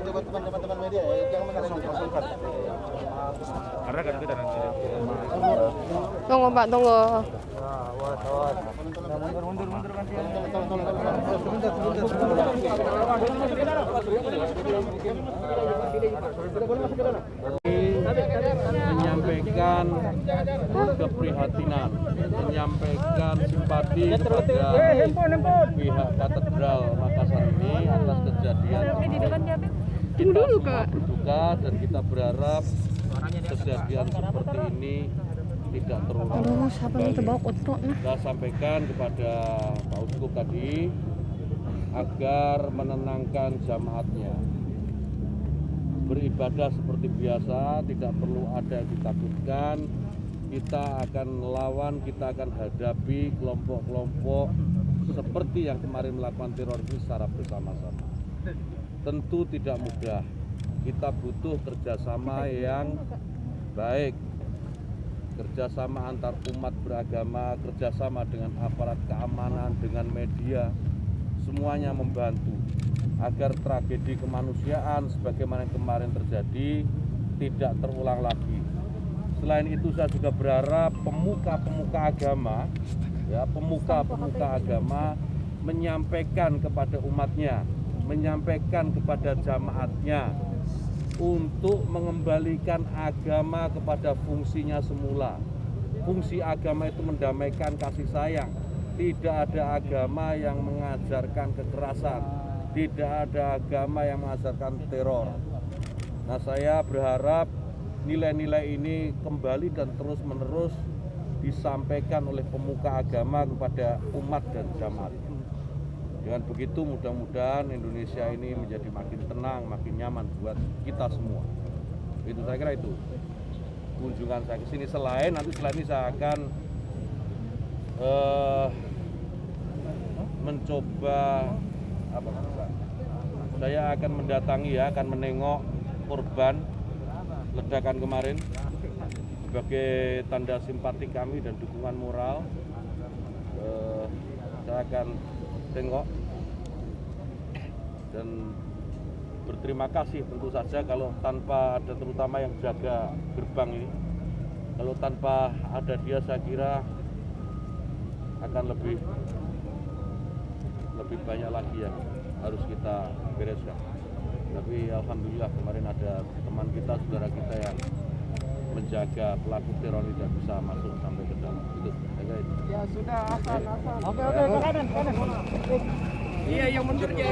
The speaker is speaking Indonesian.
Coba teman-teman media ya, jangan menasungkan. Karena kan kita nanti. Tunggu Pak, tunggu. Mundur nanti. Menyampaikan keprihatinan, menyampaikan simpati kepada pihak katedral Makassar ini atas kejadian kita semua berduka dan kita berharap kejadian seperti ini tidak terulang kembali. Kita sampaikan kepada Pak Uskup tadi agar menenangkan jamaatnya, beribadah seperti biasa, tidak perlu ada yang ditakutkan. Kita akan melawan, kita akan hadapi kelompok-kelompok seperti yang kemarin melakukan teror ini secara bersama-sama. Tentu tidak mudah, kita butuh kerjasama yang baik, kerjasama antar umat beragama, kerjasama dengan aparat keamanan, dengan media, semuanya membantu agar tragedi kemanusiaan sebagaimana yang kemarin terjadi tidak terulang lagi. Selain itu saya juga berharap pemuka-pemuka agama, ya, pemuka-pemuka agama menyampaikan kepada umatnya, menyampaikan kepada jamaatnya untuk mengembalikan agama kepada fungsinya semula. Fungsi agama itu mendamaikan kasih sayang. Tidak ada agama yang mengajarkan kekerasan, tidak ada agama yang mengajarkan teror. Nah, saya berharap nilai-nilai ini kembali dan terus-menerus disampaikan oleh pemuka agama kepada umat dan jamaat. Dengan begitu mudah-mudahan Indonesia ini menjadi makin tenang, makin nyaman buat kita semua. Itu saya kira itu kunjungan saya ke sini. Selain ini saya akan mencoba saya akan mendatangi, ya, akan menengok korban ledakan kemarin sebagai tanda simpati kami dan dukungan moral. Saya akan tengok dan berterima kasih tentu saja kalau tanpa ada, terutama yang jaga gerbang ini, kalau tanpa ada dia saya kira akan lebih banyak lagi yang harus kita bereskan. Tapi alhamdulillah kemarin ada teman kita, saudara kita yang menjaga pelaku teror tidak bisa masuk sampai ke dalam. Itu jaga itu. Ya sudah, Hasan. Oke, kanan. Iya, yang mundur ya.